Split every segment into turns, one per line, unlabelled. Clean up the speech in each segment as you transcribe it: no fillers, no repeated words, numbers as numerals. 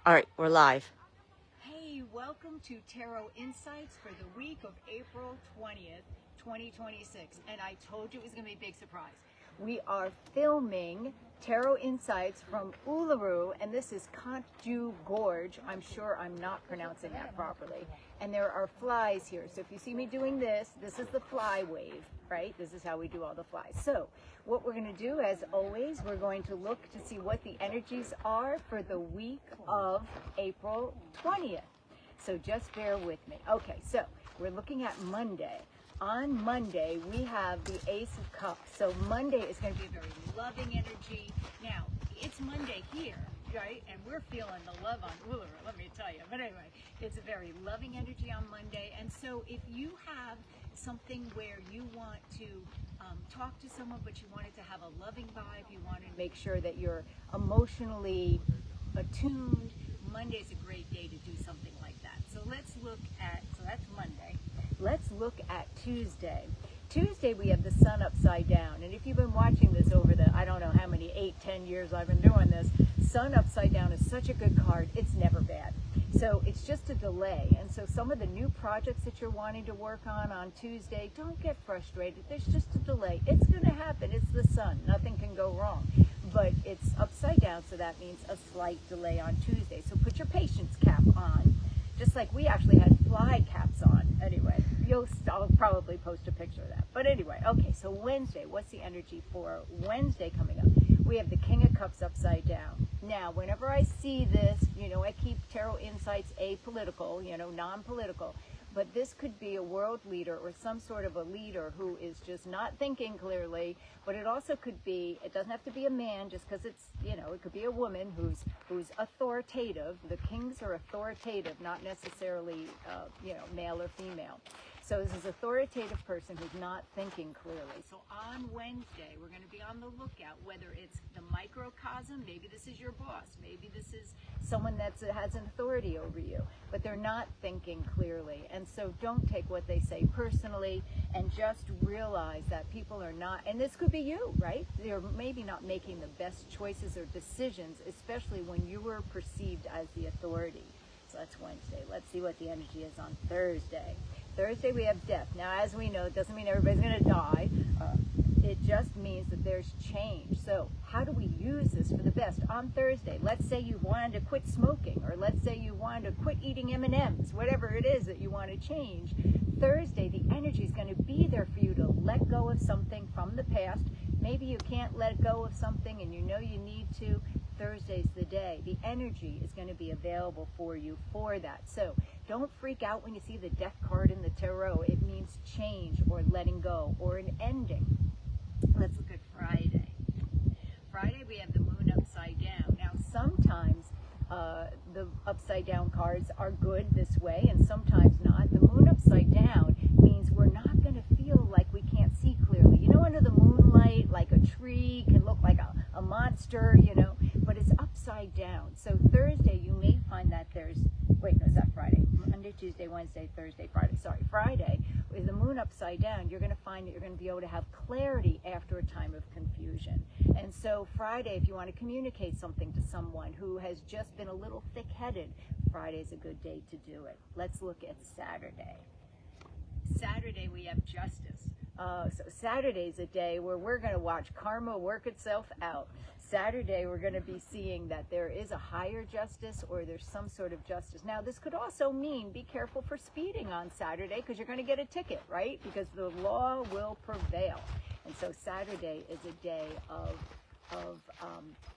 All right, we're live.
Hey, welcome to Tarot Insights for the week of April 20th, 2026. And I told you it was going to be a big surprise. We are filming Tarot Insights from Uluru, and this is Kanju Gorge. I'm sure I'm not pronouncing that properly. And there are flies here. So if you see me doing this, this is the fly wave, right? This is how we do all the flies. So what we're going to do, as always, we're going to look to see what the energies are for the week of April 20th. So just bear with me. Okay, so we're looking at Monday. On Monday, we have the Ace of Cups. So Monday is going to be a very loving energy. Now, it's Monday here, right? And we're feeling the love on Uluru, let me tell you. But anyway, it's a very loving energy on Monday. And so if you have something where you want to talk to someone, but you want it to have a loving vibe, you want to make sure that you're emotionally attuned, Monday's a great day to do something like that. So let's look at, so that's Monday. Let's look at Tuesday. Tuesday we have the sun upside down. And if you've been watching this over the, I don't know how many, 8-10 years I've been doing this, sun upside down is such a good card. It's never bad. So it's just a delay. And so some of the new projects that you're wanting to work on Tuesday, don't get frustrated. There's just a delay. It's going to happen. It's the sun. Nothing can go wrong. But it's upside down, so that means a slight delay on Tuesday. So put your patience cap on, just like we actually had fly caps on. Anyway, I'll probably post a picture of that. But anyway, okay, so Wednesday, what's the energy for Wednesday coming up? We have the King of Cups upside down. Now, whenever I see this, I keep Tarot Insights apolitical, non-political. But this could be a world leader or some sort of a leader who is just not thinking clearly. But it also could be, it doesn't have to be a man just because it's, it could be a woman who's authoritative. The kings are authoritative, not necessarily, male or female. So this is an authoritative person who's not thinking clearly. So on Wednesday, we're going to be on the lookout, whether it's the microcosm, maybe this is your boss, maybe this is someone that has an authority over you, but they're not thinking clearly. And so don't take what they say personally, and just realize that people are not, and this could be you, right? They're maybe not making the best choices or decisions, especially when you were perceived as the authority. So that's Wednesday. Let's see what the energy is on Thursday. Thursday we have death. Now, as we know, it doesn't mean everybody's going to die. It just means that there's change. So how do we use this for the best? On Thursday, let's say you wanted to quit smoking, or let's say you wanted to quit eating M&Ms, whatever it is that you want to change. Thursday, the energy is going to be there for you to let go of something from the past. Maybe you can't let go of something and you know you need to. Thursday's the day. The energy is going to be available for you for that. So don't freak out when you see the death card in the tarot. It means change or letting go or an ending. Let's look at Friday. Friday we have the moon upside down. Now sometimes the upside down cards are good this way and sometimes not. The moon upside down means we're not going to feel like we can't see clearly. Under the moonlight, like a tree can look like a monster, but it's upside down. So Thursday you may find that there's, is that Friday? Monday, Tuesday, Wednesday, Thursday, Friday. Sorry, Friday, with the moon upside down, you're going to find that you're going to be able to have clarity after a time of confusion. And so Friday, if you want to communicate something to someone who has just been a little thick-headed, Friday's a good day to do it. Let's look at Saturday. Saturday, we have justice. So Saturday's a day where we're going to watch karma work itself out. Saturday, we're going to be seeing that there is a higher justice or there's some sort of justice. Now, this could also mean be careful for speeding on Saturday because you're going to get a ticket, right? Because the law will prevail. And so Saturday is a day of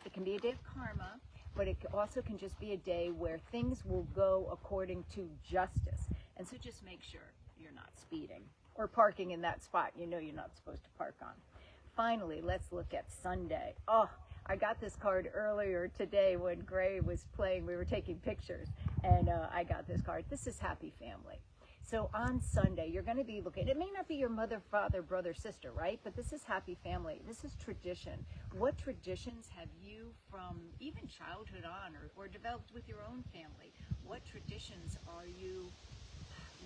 it can be a day of karma, but it also can just be a day where things will go according to justice. And so just make sure you're not speeding or parking in that spot you're not supposed to park on. Finally, let's look at Sunday. Oh, I got this card earlier today when Gray was playing. We were taking pictures, and I got this card. This is Happy Family. So on Sunday, you're going to be looking. It may not be your mother, father, brother, sister, right? But this is Happy Family. This is tradition. What traditions have you from even childhood on or developed with your own family? What traditions are you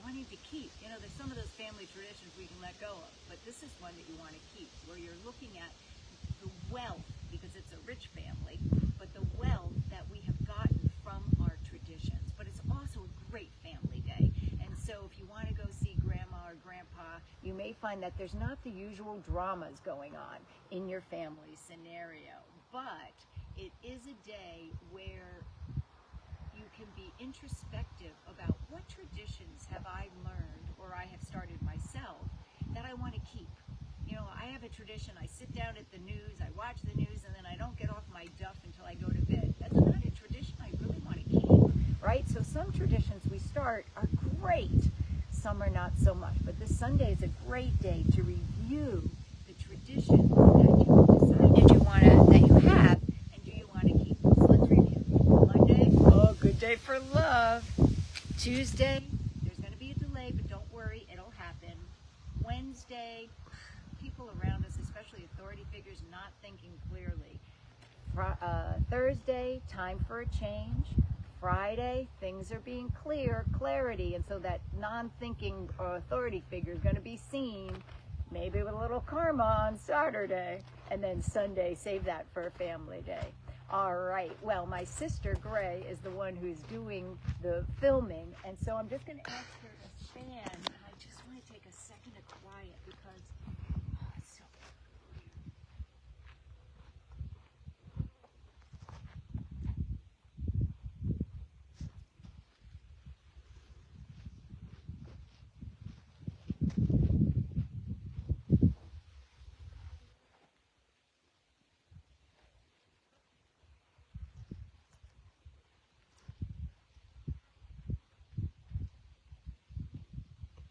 wanting to keep? There's some of those family traditions we can let go of, but this is one that you want to keep, where you're looking at the wealth, because it's a rich family, but the wealth that we have gotten from our you may find that there's not the usual dramas going on in your family scenario, but it is a day where you can be introspective about what traditions have I learned or I have started myself that I want to keep. You know, I have a tradition. I sit down at the news, I watch the news, and then I don't get off my duff until I go to bed. That's not a tradition I really want to keep, right? So some traditions we start are great. Some are not so much. But this Sunday is a great day to review the traditions that you decided that you have, and do you want to keep them. So let's review. Monday, oh, good day for love. Tuesday, there's going to be a delay, but don't worry, it'll happen. Wednesday, people around us, especially authority figures, not thinking clearly. Thursday, time for a change. Friday, things are being clarity, and so that non-thinking authority figure is going to be seen, maybe with a little karma on Saturday, and then Sunday, save that for a family day. All right, well, my sister Gray is the one who's doing the filming, and so I'm just going to ask her to stand, and I just want to take a second to quiet because it's so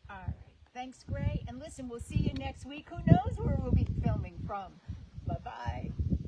all right. Thanks, Gray. And listen, we'll see you next week. Who knows where we'll be filming from? Bye-bye.